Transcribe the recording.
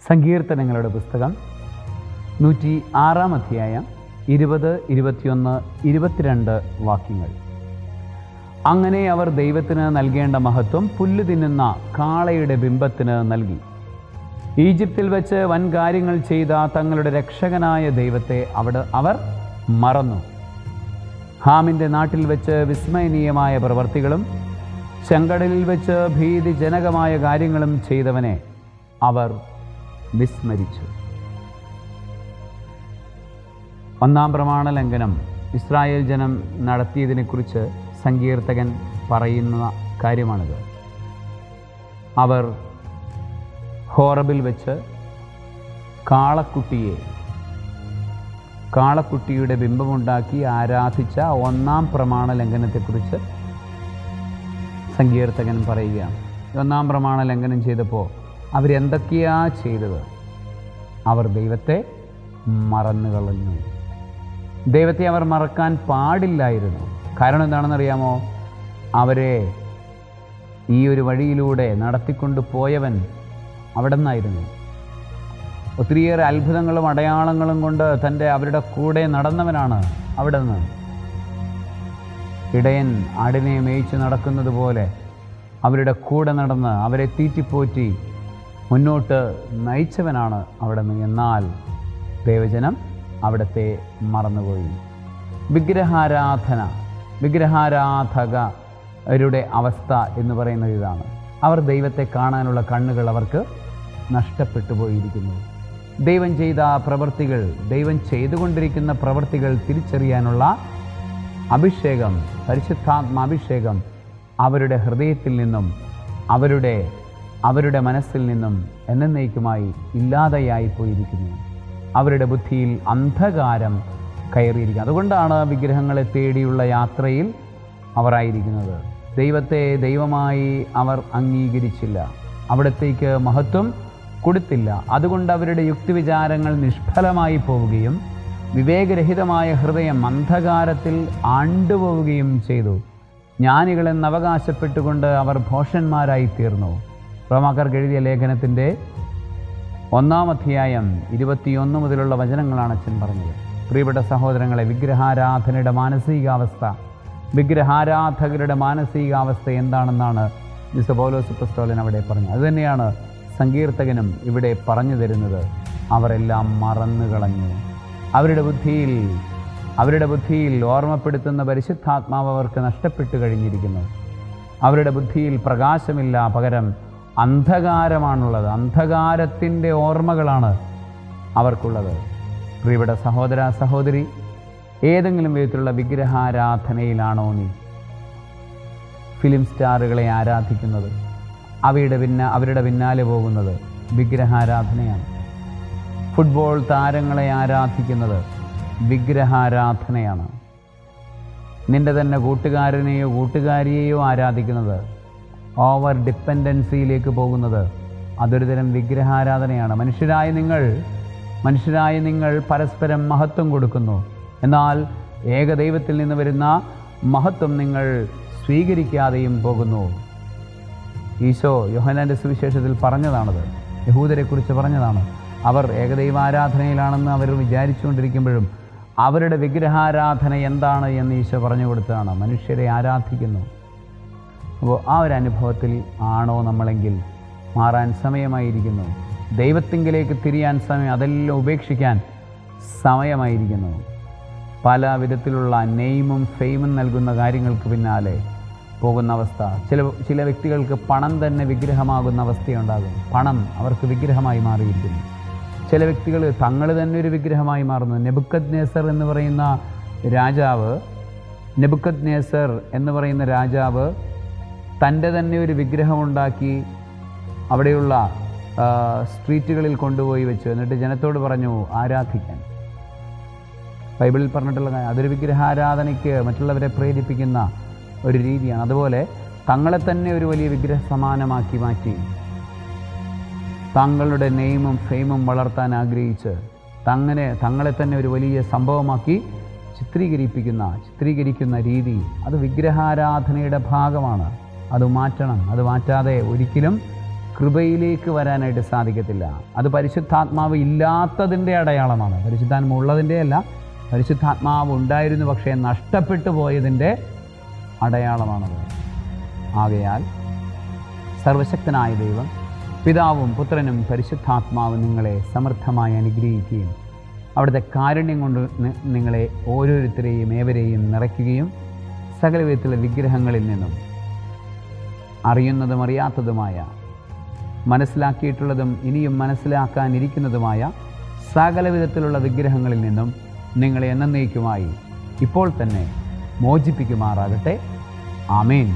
സങ്കീർത്തനങ്ങളുടെ പുസ്തകം 106 അധ്യായം 20, 21, 22 വാക്യങ്ങൾ. അങ്ങനെ അവർ ദൈവത്തിന് നൽകേണ്ട മഹത്വം പുല്ല് തിന്നുന്ന കാളയുടെ ബിംബത്തിന് നൽകി. ഈജിപ്തിൽ വെച്ച് വൻ കാര്യങ്ങൾ ചെയ്ത തങ്ങളുടെ രക്ഷകനായ ദൈവത്തെ അവർ മറന്നു. ഹാമിൻ്റെ നാട്ടിൽ വെച്ച് വിസ്മയനീയമായ പ്രവർത്തികളും ചെങ്കടലിൽ വെച്ച് ഭീതിജനകമായ കാര്യങ്ങളും ചെയ്തവനെ അവർ വിസ്മരിച്ചു. ഒന്നാം പ്രമാണ ലംഘനം ഇസ്രായേൽ ജനം നടത്തിയതിനെക്കുറിച്ച് സങ്കീർത്തകൻ പറയുന്ന കാര്യമാണിത്. അവർ ഹോറബിൽ വെച്ച് കാളക്കുട്ടിയുടെ ബിംബമുണ്ടാക്കി ആരാധിച്ച ഒന്നാം പ്രമാണ ലംഘനത്തെക്കുറിച്ച് സങ്കീർത്തകൻ പറയുകയാണ്. ഒന്നാം പ്രമാണ ലംഘനം ചെയ്തപ്പോൾ അവരെന്തൊക്കെയാ ചെയ്തത്? അവർ ദൈവത്തെ മറന്നുകളഞ്ഞു. ദൈവത്തെ അവർ മറക്കാൻ പാടില്ലായിരുന്നു. കാരണം എന്താണെന്നറിയാമോ? അവരെ ഈ ഒരു വഴിയിലൂടെ നടത്തിക്കൊണ്ട് പോയവൻ അവിടെ നിന്നായിരുന്നു. ഒത്തിരിയേറെ അത്ഭുതങ്ങളും അടയാളങ്ങളും കൊണ്ട് അവരുടെ കൂടെ നടന്നവനാണ് അവിടെ നിന്ന്. ഇടയൻ ആടിനെ മേയിച്ച് നടക്കുന്നത് പോലെ അവരുടെ കൂടെ നടന്ന് അവരെ തീറ്റിപ്പോറ്റി മുന്നോട്ട് നയിച്ചവനാണ് അവിടെ നിന്ന്. എന്നാൽ ദൈവജനം അവിടത്തെ മറന്നുപോയി. വിഗ്രഹാരാധകരുടെ അവസ്ഥ എന്ന് പറയുന്നത് ഇതാണ്. അവർ ദൈവത്തെ കാണാനുള്ള കണ്ണുകൾ അവർക്ക് നഷ്ടപ്പെട്ടു പോയിരിക്കുന്നു. ദൈവം ചെയ്ത പ്രവൃത്തികൾ, ദൈവം ചെയ്തുകൊണ്ടിരിക്കുന്ന പ്രവൃത്തികൾ തിരിച്ചറിയാനുള്ള അഭിഷേകം, പരിശുദ്ധാത്മാഭിഷേകം അവരുടെ ഹൃദയത്തിൽ നിന്നും അവരുടെ മനസ്സിൽ നിന്നും എന്നേക്കുമായി ഇല്ലാതെയായി പോയിരിക്കുന്നു. അവരുടെ ബുദ്ധിയിൽ അന്ധകാരം കയറിയിരിക്കുക. അതുകൊണ്ടാണ് വിഗ്രഹങ്ങളെ തേടിയുള്ള യാത്രയിൽ അവർ ആയിരിക്കുന്നത്. ദൈവത്തെ ദൈവമായി അവർ അംഗീകരിച്ചില്ല, അവിടത്തേക്ക് മഹത്വം കൊടുത്തില്ല. അതുകൊണ്ട് അവരുടെ യുക്തിവിചാരങ്ങൾ നിഷ്ഫലമായി പോവുകയും വിവേകരഹിതമായ ഹൃദയം അന്ധകാരത്തിൽ ആണ്ടുപോവുകയും ചെയ്തു. ജ്ഞാനികളെന്ന് അവകാശപ്പെട്ടുകൊണ്ട് അവർ ഭോഷന്മാരായി തീർന്നു. റോമാക്കാർക്ക് എഴുതിയ ലേഖനത്തിൻ്റെ 1 അധ്യായം 21 മുതലുള്ള വചനങ്ങളാണ് അച്ഛൻ പറഞ്ഞത്. പ്രിയപ്പെട്ട സഹോദരങ്ങളെ, വിഗ്രഹാരാധകരുടെ മാനസികാവസ്ഥ എന്താണെന്നാണ് മിസ്റ്റർ പൗലോസ് അപ്പോസ്തലൻ അവിടെ പറഞ്ഞത്. അതുതന്നെയാണ് സങ്കീർത്തകനും ഇവിടെ പറഞ്ഞു തരുന്നത്. അവരെല്ലാം മറന്നുകളഞ്ഞു. അവരുടെ ബുദ്ധിയിൽ ഓർമ്മപ്പെടുത്തുന്ന പരിശുദ്ധാത്മാവ് അവർക്ക് നഷ്ടപ്പെട്ടു കഴിഞ്ഞിരിക്കുന്നു. അവരുടെ ബുദ്ധിയിൽ പ്രകാശമില്ല, പകരം അന്ധകാരമാണുള്ളത്. അന്ധകാരത്തിൻ്റെ ഓർമ്മകളാണ് അവർക്കുള്ളത്. പ്രിയപ്പെട്ട സഹോദര സഹോദരി, ഏതെങ്കിലും വിധത്തിലുള്ള വിഗ്രഹാരാധനയിലാണോ നീ? ഫിലിം സ്റ്റാറുകളെ ആരാധിക്കുന്നത്, അവരുടെ പിന്നാലെ പോകുന്നത് വിഗ്രഹാരാധനയാണ്. ഫുട്ബോൾ താരങ്ങളെ ആരാധിക്കുന്നത് വിഗ്രഹാരാധനയാണ്. നിന്റെ തന്നെ കൂട്ടുകാരനെയോ കൂട്ടുകാരിയെയോ ആരാധിക്കുന്നത്, ഓവർ ഡിപ്പെൻഡൻസിയിലേക്ക് പോകുന്നത്, അതൊരു തരം വിഗ്രഹാരാധനയാണ്. മനുഷ്യരായ നിങ്ങൾ പരസ്പരം മഹത്വം കൊടുക്കുന്നു. എന്നാൽ ഏകദൈവത്തിൽ നിന്ന് വരുന്ന മഹത്വം നിങ്ങൾ സ്വീകരിക്കാതെയും പോകുന്നു. ഈശോ യോഹന്നാൻ്റെ സുവിശേഷത്തിൽ പറഞ്ഞതാണത്, യഹൂദരെക്കുറിച്ച് പറഞ്ഞതാണ്. അവർ ഏകദൈവാരാധനയിലാണെന്ന് അവർ വിചാരിച്ചുകൊണ്ടിരിക്കുമ്പോഴും അവരുടെ വിഗ്രഹാരാധന എന്താണ് എന്ന് ഈശോ പറഞ്ഞു കൊടുത്തതാണ്. മനുഷ്യരെ ആരാധിക്കുന്നു. അപ്പോൾ ആ ഒരു അനുഭവത്തിൽ ആണോ നമ്മളെങ്കിൽ മാറാൻ സമയമായിരിക്കുന്നു. ദൈവത്തിങ്കിലേക്ക് തിരിയാൻ സമയം, അതെല്ലാം ഉപേക്ഷിക്കാൻ സമയമായിരിക്കുന്നു. പല വിധത്തിലുള്ള നെയിമും ഫെയിമും നൽകുന്ന കാര്യങ്ങൾക്ക് പിന്നാലെ പോകുന്ന അവസ്ഥ. ചില വ്യക്തികൾക്ക് പണം തന്നെ വിഗ്രഹമാകുന്ന അവസ്ഥയുണ്ടാകും. പണം അവർക്ക് വിഗ്രഹമായി മാറിയിരിക്കുന്നു. ചില വ്യക്തികൾ തങ്ങൾ തന്നെ ഒരു വിഗ്രഹമായി മാറുന്നു. നെബുക്കദ്നേസർ എന്ന് പറയുന്ന രാജാവ് തൻ്റെ തന്നെ ഒരു വിഗ്രഹമുണ്ടാക്കി അവിടെയുള്ള സ്ട്രീറ്റുകളിൽ കൊണ്ടുപോയി വെച്ചു. എന്നിട്ട് ജനത്തോട് പറഞ്ഞു ആരാധിക്കാൻ. ബൈബിളിൽ പറഞ്ഞിട്ടുള്ള അതൊരു വിഗ്രഹാരാധനയ്ക്ക് മറ്റുള്ളവരെ പ്രേരിപ്പിക്കുന്ന ഒരു രീതിയാണ്. അതുപോലെ തങ്ങളെ തന്നെ ഒരു വലിയ വിഗ്രഹ സമാനമാക്കി മാറ്റി തങ്ങളുടെ നെയിമും ഫെയിമും വളർത്താൻ ആഗ്രഹിച്ച് തങ്ങളെ തന്നെ ഒരു വലിയ സംഭവമാക്കി ചിത്രീകരിക്കുന്ന രീതി, അത് വിഗ്രഹാരാധനയുടെ ഭാഗമാണ്. അത് മാറ്റണം. അത് മാറ്റാതെ ഒരിക്കലും കൃപയിലേക്ക് വരാനായിട്ട് സാധിക്കത്തില്ല. അത് പരിശുദ്ധാത്മാവ് ഇല്ലാത്തതിൻ്റെ അടയാളമാണ്. പരിശുദ്ധാത്മാവ് ഉള്ളതിൻ്റെ അല്ല, പരിശുദ്ധാത്മാവ് ഉണ്ടായിരുന്നു പക്ഷേ നഷ്ടപ്പെട്ടു പോയതിൻ്റെ അടയാളമാണത്. ആകയാൽ സർവശക്തനായ ദൈവം, പിതാവും പുത്രനും പരിശുദ്ധാത്മാവും നിങ്ങളെ സമൃദ്ധമായി അനുഗ്രഹിക്കുകയും അവിടുത്തെ കാരുണ്യം കൊണ്ട് നിങ്ങളെ ഓരോരുത്തരെയും ഏവരെയും നിറയ്ക്കുകയും സകല വിധത്തിലുള്ള വിഗ്രഹങ്ങളിൽ നിന്നും അറിയുന്നതും അറിയാത്തതുമായ, മനസ്സിലാക്കിയിട്ടുള്ളതും ഇനിയും മനസ്സിലാക്കാനിരിക്കുന്നതുമായ സകല വിധത്തിലുള്ള വിഗ്രഹങ്ങളിൽ നിന്നും നിങ്ങളെ എന്നേക്കുമായി ഇപ്പോൾ തന്നെ മോചിപ്പിക്കുമാറാകട്ടെ. ആമേൻ.